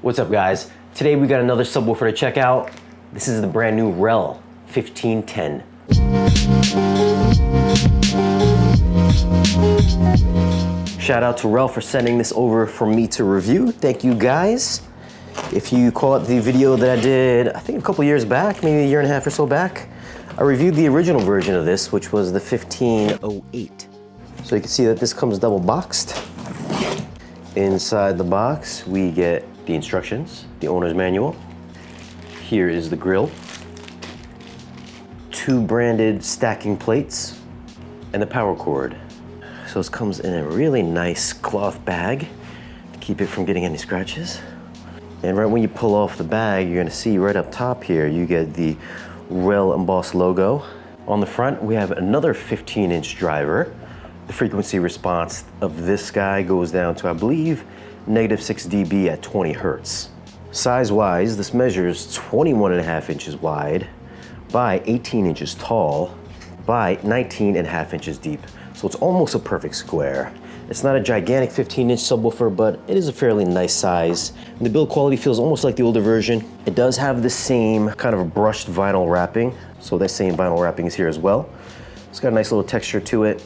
What's up, guys? Today we got another subwoofer to check out. This is the brand new REL 1510. Shout out to REL for sending this over for me to review. Thank you, guys. If you caught the video that I did, I think a couple years back, maybe a year and a half or so back, I reviewed the original version of this, which was the 1508. So you can see that this comes double boxed. Inside the box, we get the instructions, the owner's manual. Here is the grill, 2 branded stacking plates, and the power cord. So this comes in a really nice cloth bag to keep it from getting any scratches. And right when you pull off the bag, you're gonna see right up top here, you get the REL embossed logo. On the front, we have another 15-inch driver. The frequency response of this guy goes down to, I believe, -6 dB at 20 hertz. Size-wise, this measures 21.5 inches wide by 18 inches tall by 19.5 inches deep. So it's almost a perfect square. It's not a gigantic 15-inch subwoofer, but it is a fairly nice size. And the build quality feels almost like the older version. It does have the same kind of brushed vinyl wrapping, so that same vinyl wrapping is here as well. It's got a nice little texture to it.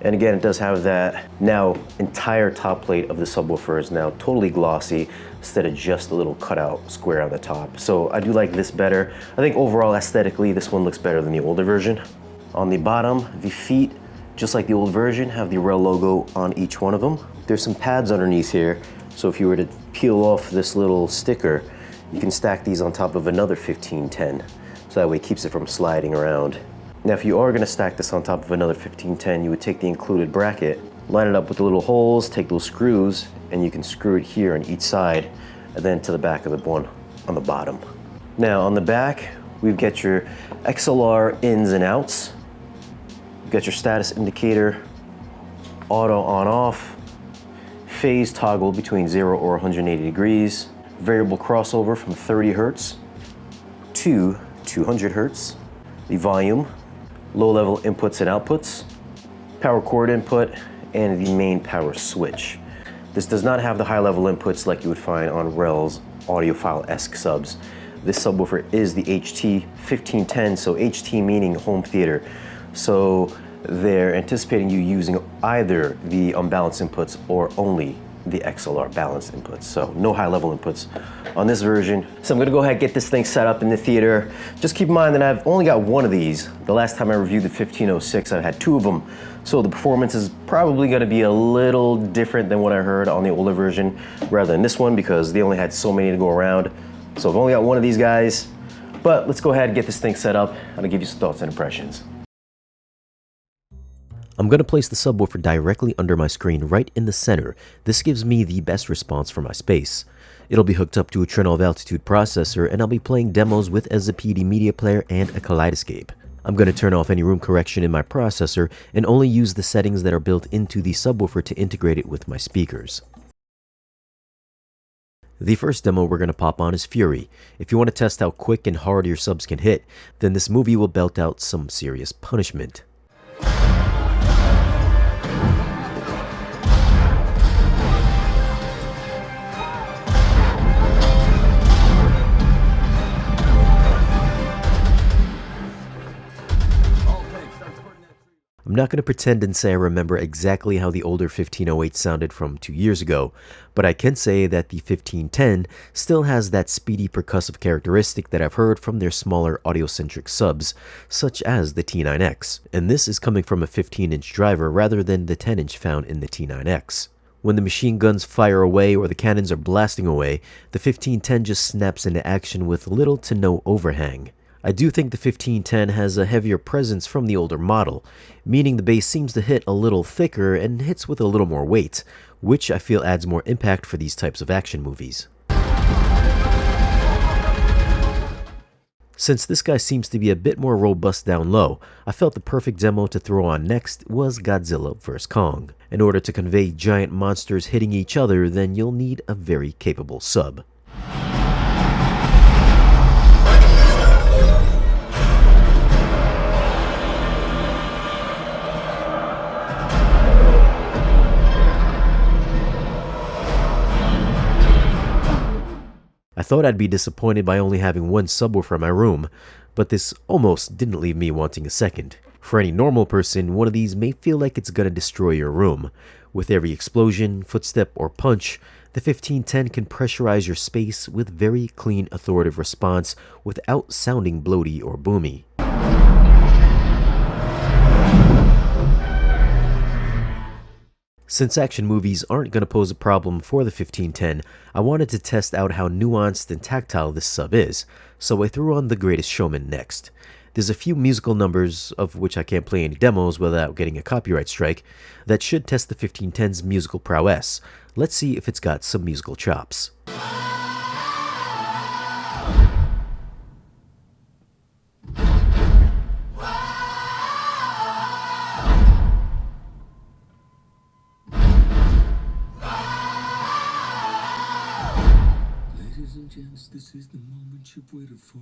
And again, it does have that now entire top plate of the subwoofer is now totally glossy instead of just a little cutout square on the top. So I do like this better. I think overall aesthetically, this one looks better than the older version. On the bottom, the feet, just like the old version, have the REL logo on each one of them. There's some pads underneath here. So if you were to peel off this little sticker, you can stack these on top of another 1510. So that way it keeps it from sliding around. Now, if you are gonna stack this on top of another 1510, you would take the included bracket, line it up with the little holes, take those screws, and you can screw it here on each side, and then to the back of the one on the bottom. Now, on the back, we've got your XLR ins and outs. You've got your status indicator, auto on off, phase toggle between 0 or 180 degrees, variable crossover from 30 hertz to 200 hertz, the volume, low-level inputs and outputs, power cord input, and the main power switch. This does not have the high-level inputs like you would find on REL's audiophile-esque subs. This subwoofer is the HT 1510, so HT meaning home theater. So they're anticipating you using either the unbalanced inputs or only the XLR balanced inputs. So no high-level inputs on this version. So I'm gonna go ahead and get this thing set up in the theater. Just keep in mind that I've only got one of these. The last time I reviewed the 1506, I had 2 of them. So the performance is probably gonna be a little different than what I heard on the older version rather than this one because they only had so many to go around. So I've only got one of these guys, but let's go ahead and get this thing set up and I'll give you some thoughts and impressions. I'm going to place the subwoofer directly under my screen right in the center. This gives me the best response for my space. It'll be hooked up to a Trinov Altitude processor and I'll be playing demos with a Zapedi media player and a kaleidoscope. I'm going to turn off any room correction in my processor and only use the settings that are built into the subwoofer to integrate it with my speakers. The first demo we're going to pop on is Fury. If you want to test how quick and hard your subs can hit, then this movie will belt out some serious punishment. I'm not going to pretend and say I remember exactly how the older 1508 sounded from 2 years ago, but I can say that the 1510 still has that speedy percussive characteristic that I've heard from their smaller audio-centric subs, such as the T9X, and this is coming from a 15-inch driver rather than the 10-inch found in the T9X. When the machine guns fire away or the cannons are blasting away, the 1510 just snaps into action with little to no overhang. I do think the 1510 has a heavier presence from the older model, meaning the bass seems to hit a little thicker and hits with a little more weight, which I feel adds more impact for these types of action movies. Since this guy seems to be a bit more robust down low, I felt the perfect demo to throw on next was Godzilla vs. Kong. In order to convey giant monsters hitting each other, then you'll need a very capable sub. I thought I'd be disappointed by only having one subwoofer in my room, but this almost didn't leave me wanting a second. For any normal person, one of these may feel like it's gonna destroy your room. With every explosion, footstep, or punch, the 1510 can pressurize your space with very clean, authoritative response without sounding bloaty or boomy. Since action movies aren't going to pose a problem for the 1510, I wanted to test out how nuanced and tactile this sub is, so I threw on The Greatest Showman next. There's a few musical numbers, of which I can't play any demos without getting a copyright strike, that should test the 1510's musical prowess. Let's see if it's got some musical chops. This is the moment you've waited for.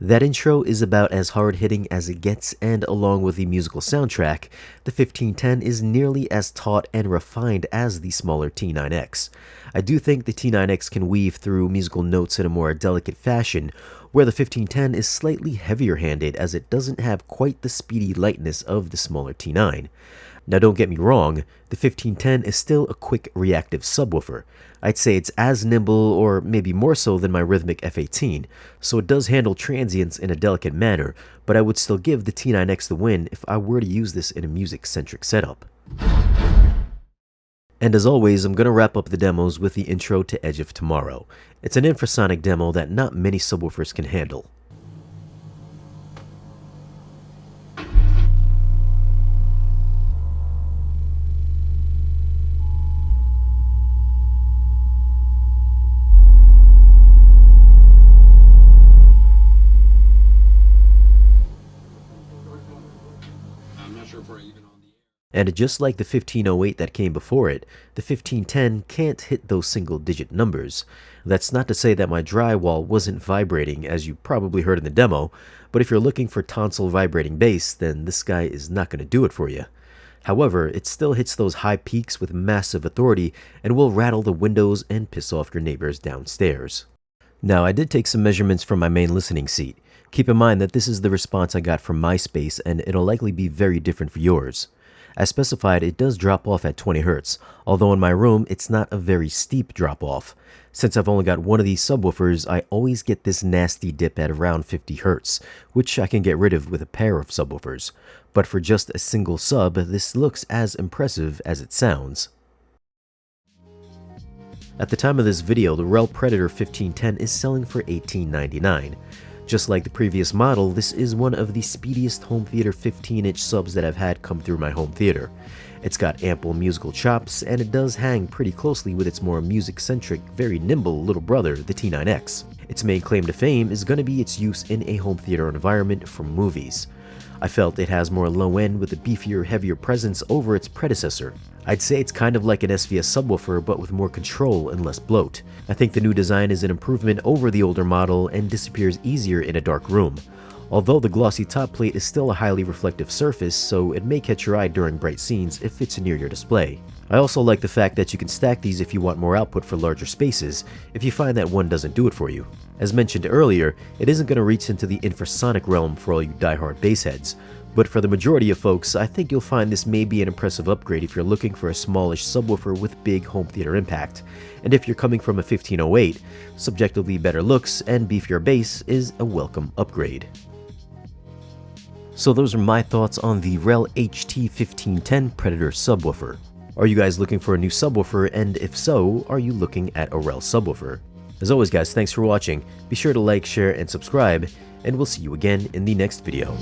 That intro is about as hard-hitting as it gets, and along with the musical soundtrack, the 1510 is nearly as taut and refined as the smaller T9X. I do think the T9X can weave through musical notes in a more delicate fashion, where the 1510 is slightly heavier-handed as it doesn't have quite the speedy lightness of the smaller T9. Now don't get me wrong, the 1510 is still a quick reactive subwoofer. I'd say it's as nimble or maybe more so than my Rhythmic F18, so it does handle transients in a delicate manner, but I would still give the T9X the win if I were to use this in a music-centric setup. And as always, I'm going to wrap up the demos with the intro to Edge of Tomorrow. It's an infrasonic demo that not many subwoofers can handle. And just like the 1508 that came before it, the 1510 can't hit those single-digit numbers. That's not to say that my drywall wasn't vibrating, as you probably heard in the demo, but if you're looking for tonsil vibrating bass, then this guy is not going to do it for you. However, it still hits those high peaks with massive authority and will rattle the windows and piss off your neighbors downstairs. Now, I did take some measurements from my main listening seat. Keep in mind that this is the response I got from my space, and it'll likely be very different for yours. As specified, it does drop off at 20 Hz, although in my room it's not a very steep drop off. Since I've only got one of these subwoofers, I always get this nasty dip at around 50 Hz, which I can get rid of with a pair of subwoofers. But for just a single sub, this looks as impressive as it sounds. At the time of this video, the REL Predator 1510 is selling for $18.99. Just like the previous model, this is one of the speediest home theater 15-inch subs that I've had come through my home theater. It's got ample musical chops, and it does hang pretty closely with its more music-centric, very nimble little brother, the T9X. Its main claim to fame is going to be its use in a home theater environment for movies. I felt it has more low end with a beefier, heavier presence over its predecessor. I'd say it's kind of like an SVS subwoofer, but with more control and less bloat. I think the new design is an improvement over the older model and disappears easier in a dark room. Although the glossy top plate is still a highly reflective surface, so it may catch your eye during bright scenes if it's near your display. I also like the fact that you can stack these if you want more output for larger spaces, if you find that one doesn't do it for you. As mentioned earlier, it isn't going to reach into the infrasonic realm for all you diehard bassheads, but for the majority of folks, I think you'll find this may be an impressive upgrade if you're looking for a smallish subwoofer with big home theater impact. And if you're coming from a 1508, subjectively better looks and beefier bass is a welcome upgrade. So those are my thoughts on the REL HT 1510 Predator subwoofer. Are you guys looking for a new subwoofer, and if so, are you looking at a REL subwoofer? As always guys, thanks for watching. Be sure to like, share, and subscribe, and we'll see you again in the next video.